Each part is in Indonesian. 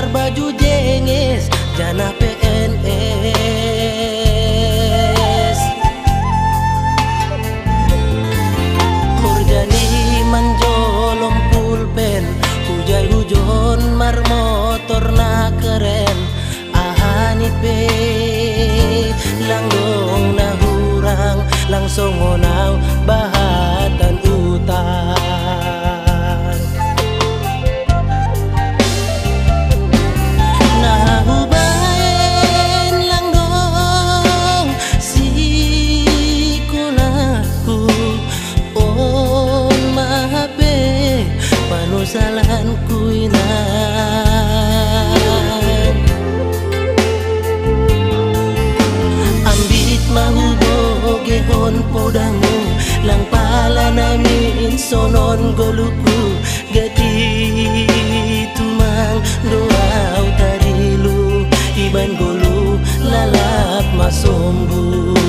Baju jengis jana PNS Kurjani manjolom pulpen Hujai hujon mar motor na keren Ahani pe langgong na hurang Langsung ngonaw bahatan utang Salahan kuinan Ambit mahubogehon podamu Lang pala namin sonon goluku Gati tumang doaw tarilu Iban golu lalap masombu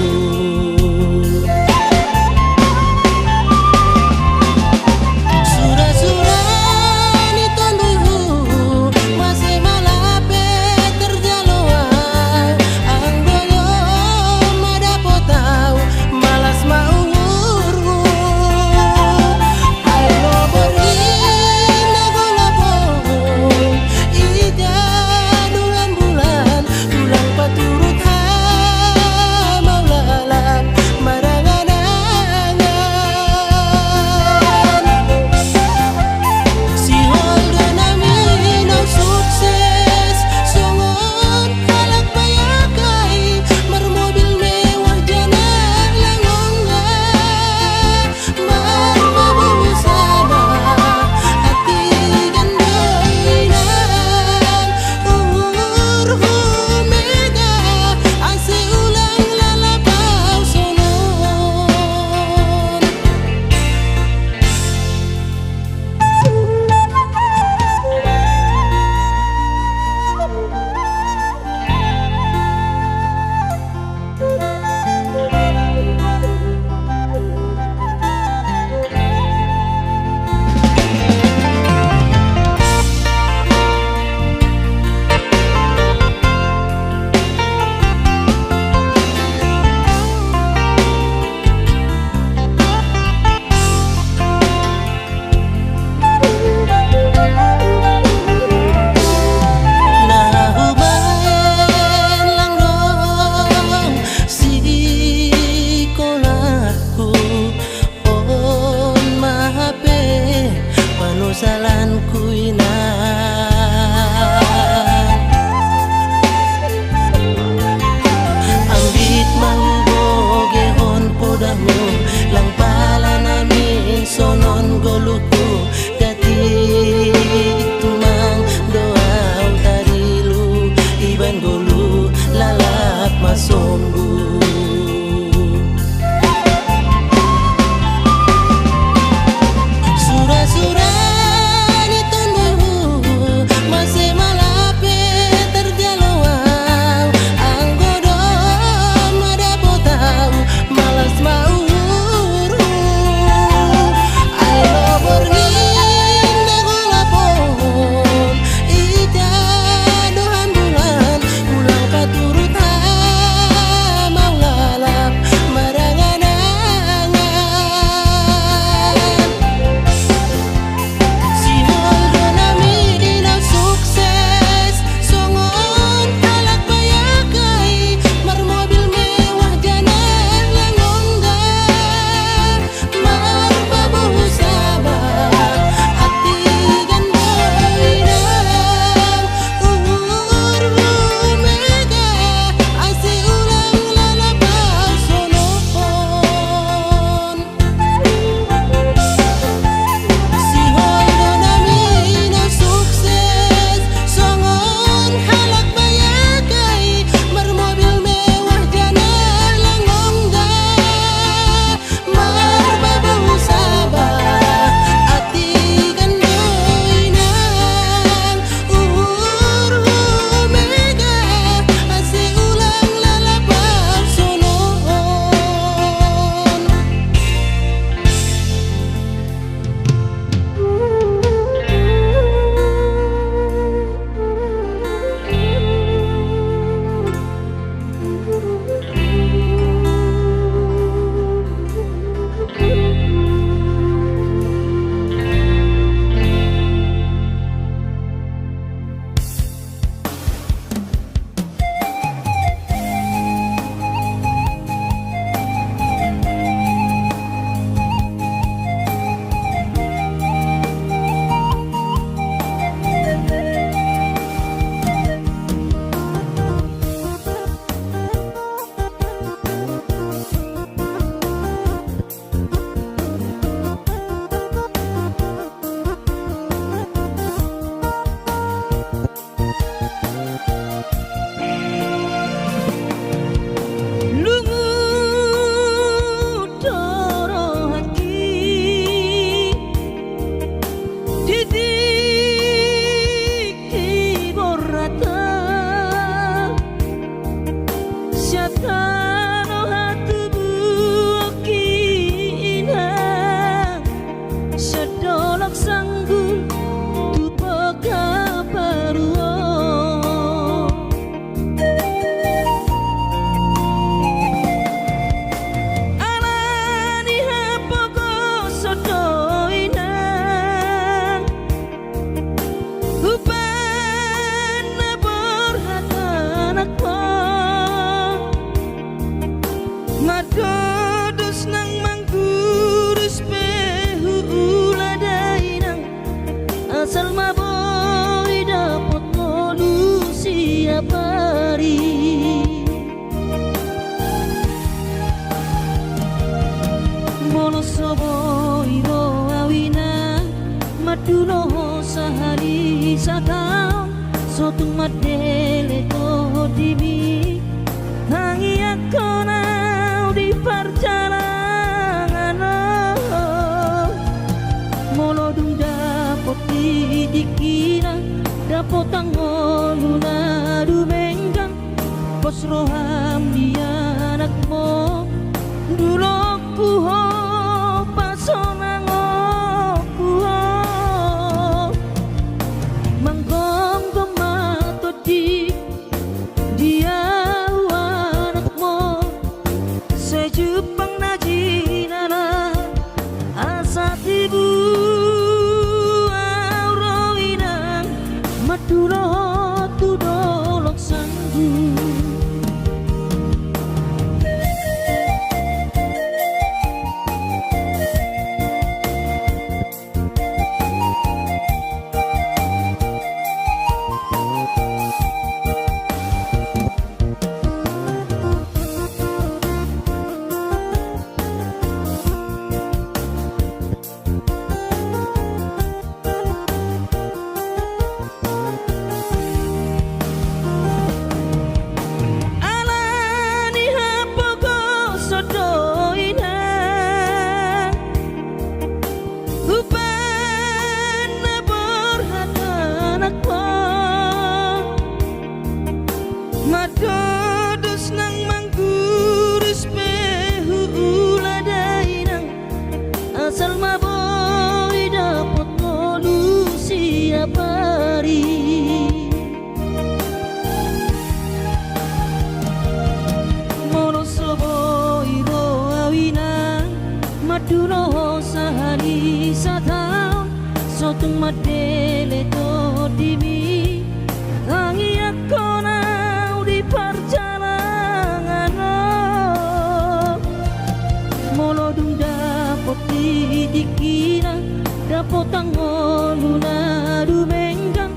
Madodos nang manggurus pehu uladainang asal maboy dapot ngolu siap hari mono soboy ro awina maduno sahari sakam sotung madele to dibi hangi akona di perjalanan mono dung dapot dikira dapot angoluna dumenggang pos roham dia anakmu dulu kuho pasonang kuho manggong gemato di dia anakmu sejupang najinana asa tibu auroinang maduro tudolok sanggu Madodos nang manggurus pehu uladainang asal maboy dapot ngolu siap hari mono soboy ro awina maduno sahari satau sotung madele to dimi hangi akona di perjalanan mono dung dapot dikira dapot angoluna dumenggang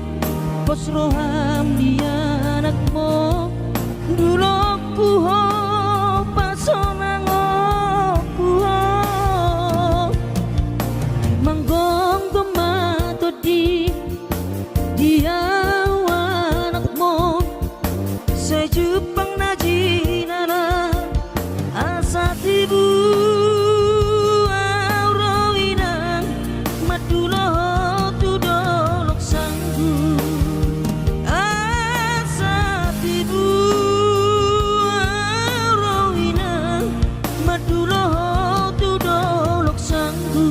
pos roham dia anakmu dulu kuho pasonang kuho manggong gemato di dia anakmu sejupang najinana asa tibu auroinang madulo tudolok sanggu asa tibu auroinang madulo tudolok sanggu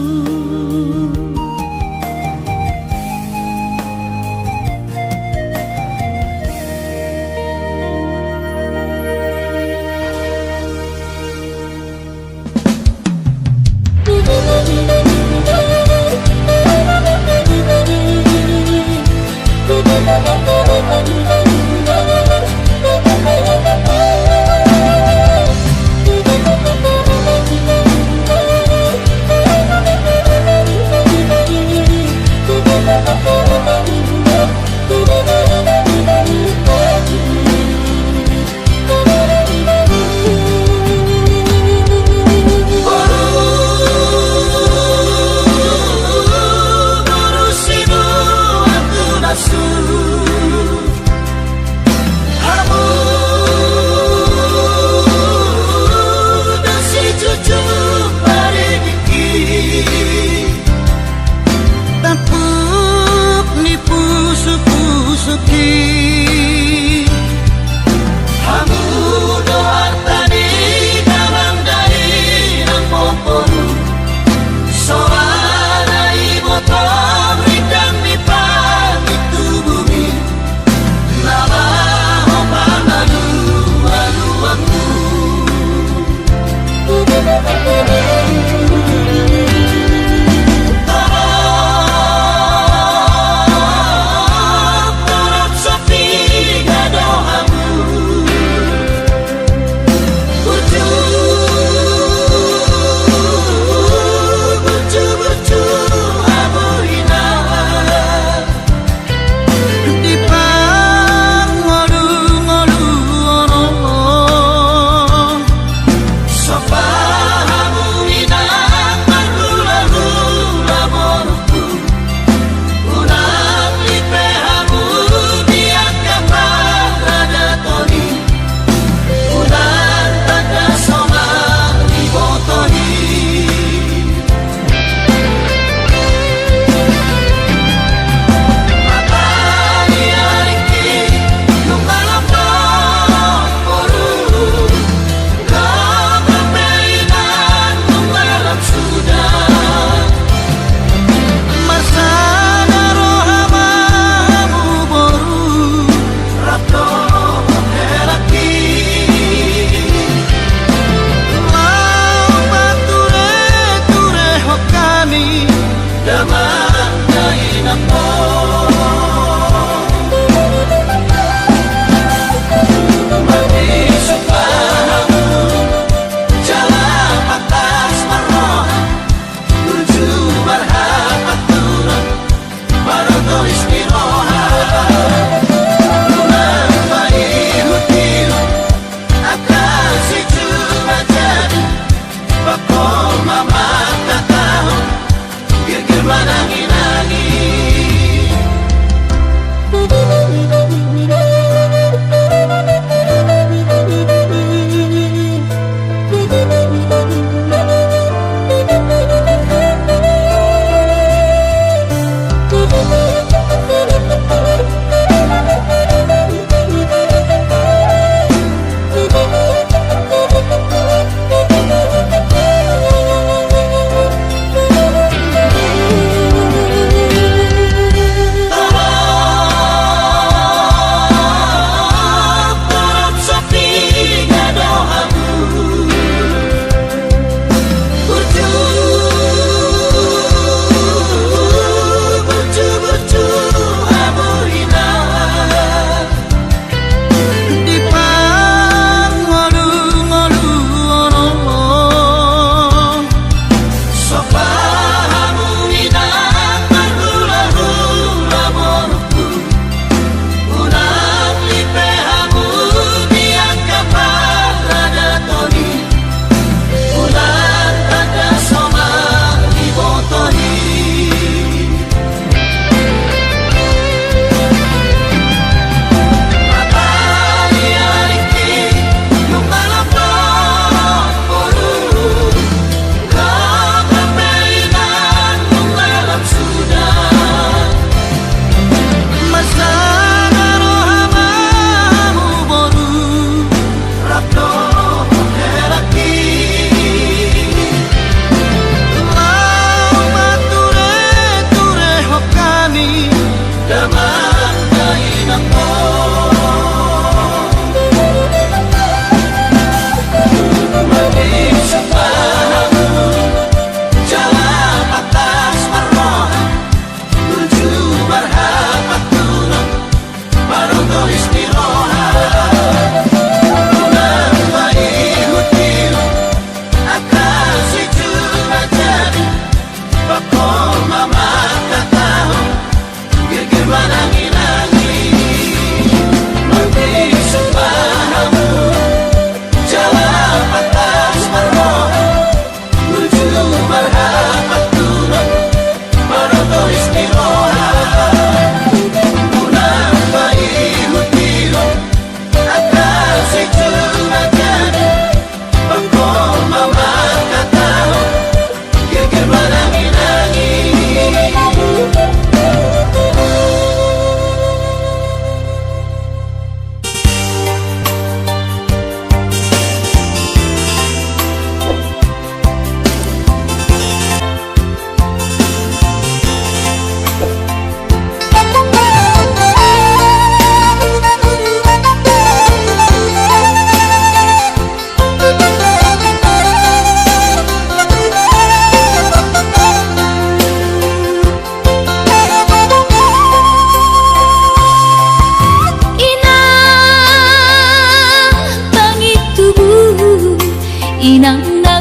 Ujung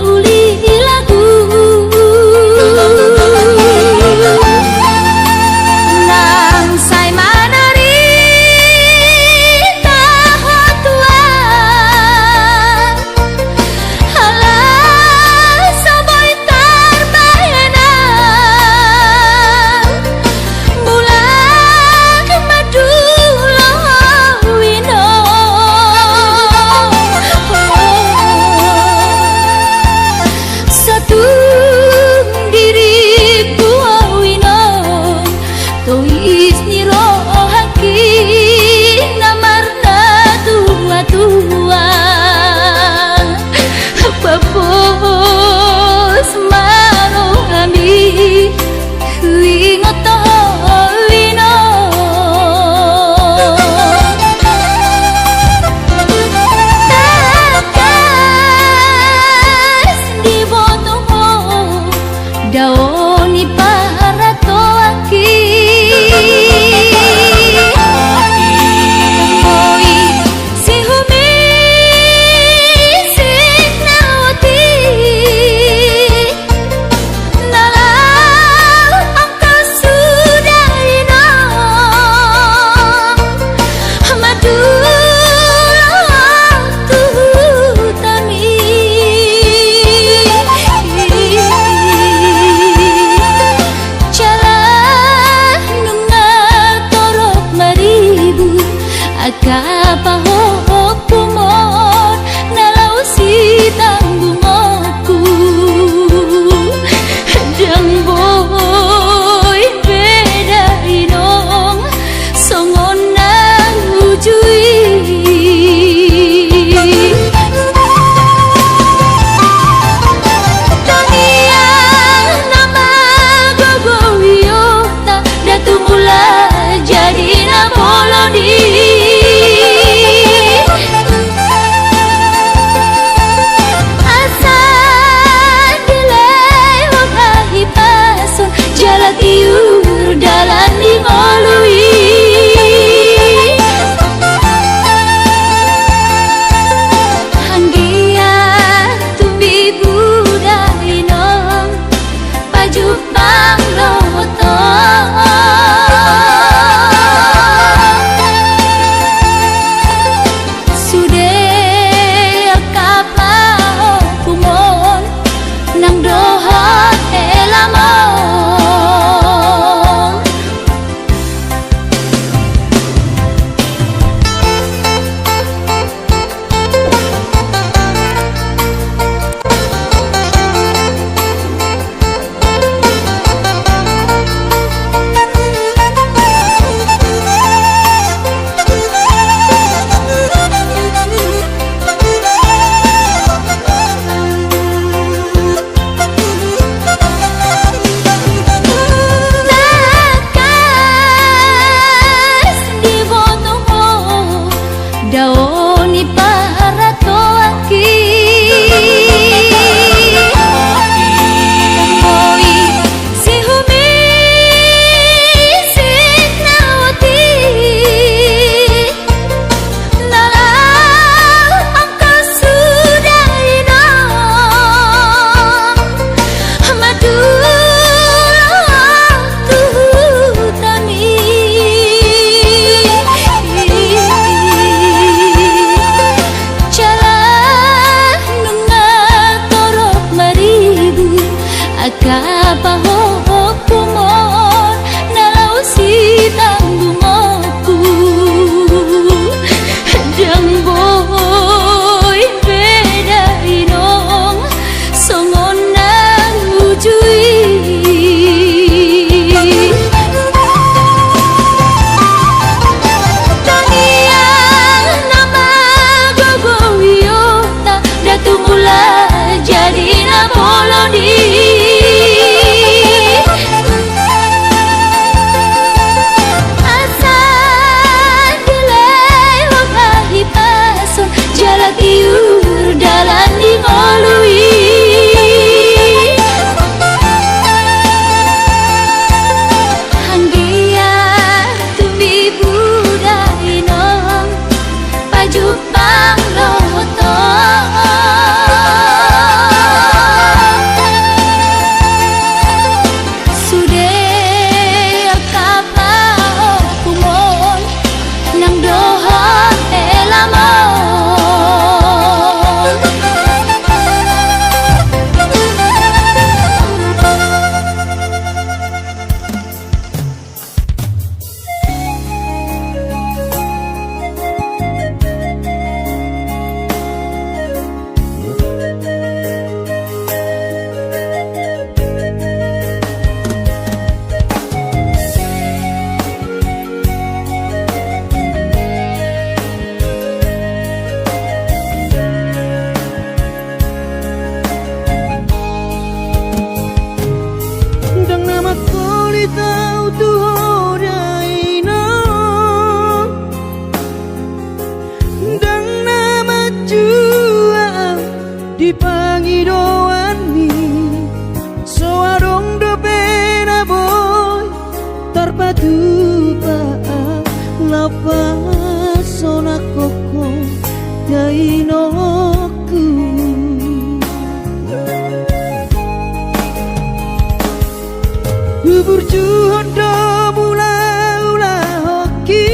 uli lagu nang say manari tahot tuan halah saboy tarbayana bulan madulo wino satu diri buah wino tois niro haki namarna tua-tua papos maro ami wingoto wino takas di botoho daoni para toaki Oi si humi sinawati nalau angka sudah ino madura tami jalan nunga torok maribu akapahok kumon nalau si tanggungoku jang boy beda inong songon nang ujui Taniang nama gogo wiyota datu mula jadi na polodi asa dilewat hahi pason jalan tiur dalam dimolui hanggia tumbi budayino baju pangloto sudah kapau kumon nang dohot elamon takas di botoho daoni para toaki Oi si humi sinawati nalau angka sudah ino madura tami jalan nunga torok maribu akapahok kumon nalau si tanggungoku jang boy beda inong songon nang ujui Taniang nama gogo wiyota datu mula jadi na polodi burju hondo mula ula hoki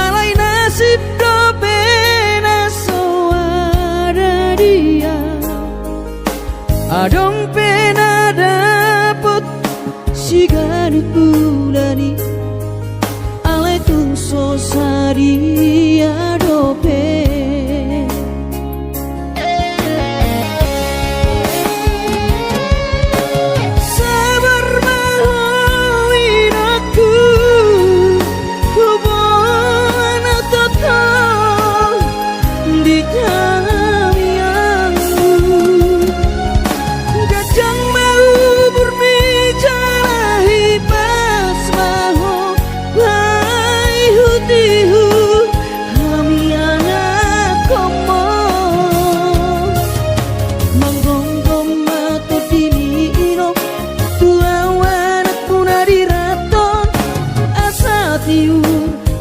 alai nasib do pena soara dia adong pena dapet sigarit bulani alai tung sosari adope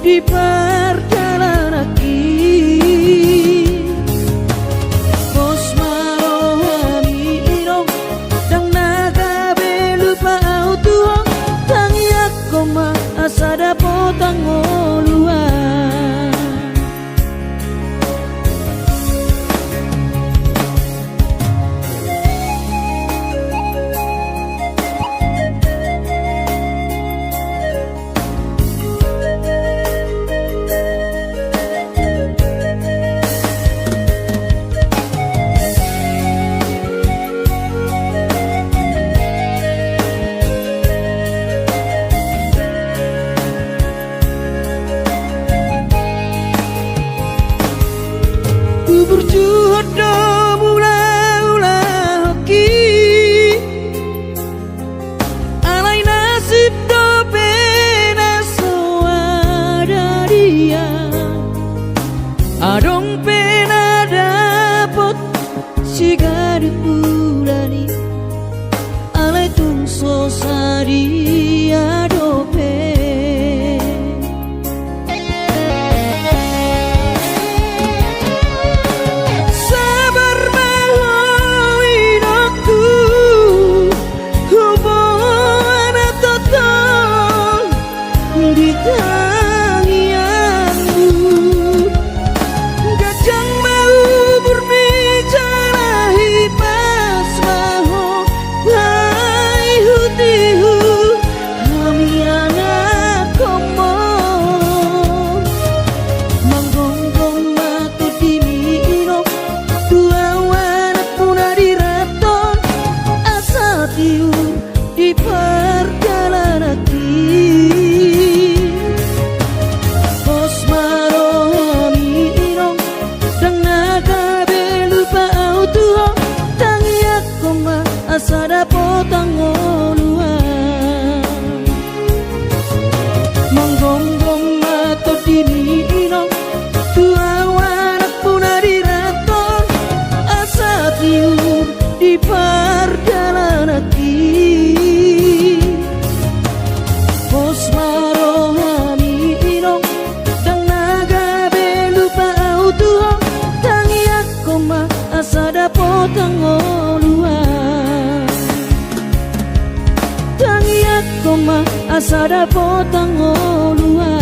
di perjalanan bos marohami irong dang naga belupa auto tangiak koma asada potang oluan burju hodo mula ula hoki alai nasib do pena soada dia adong pena dapot sigarit bulani alai tung sosari adope di perjalanan bos marohami irong dang naga belupa auto tangiak koma asada potang oluan manggonggong mato dimi irong tua wanak puna diraton asa tiur di perjalanan bos marohami irong dang naga belupa auto tangiak koma asada potang oluan tangiak koma asada potang oluan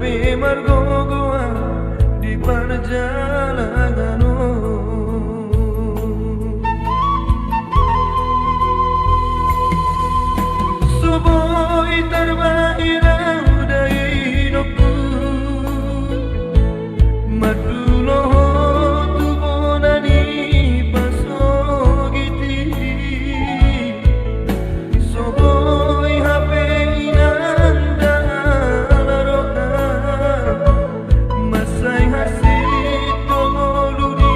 Hape margogoa di perjalanan Soboy terbairang dari hidupku Madulo tu bonani pasogiti Soboy hape inanda laroka Masay hasit tolu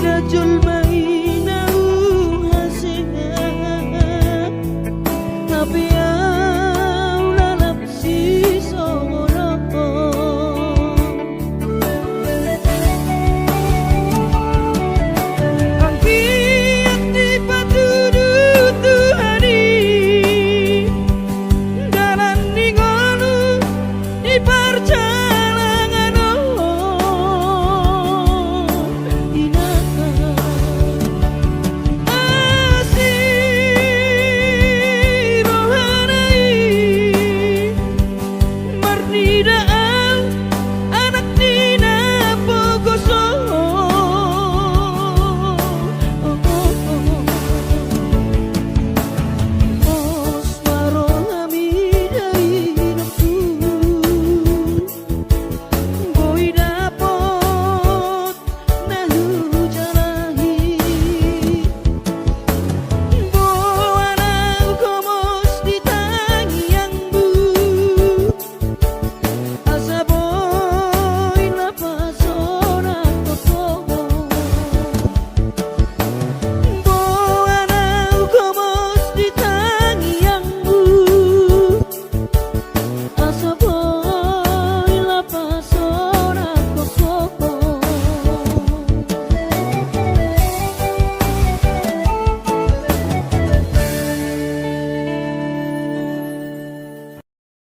rajul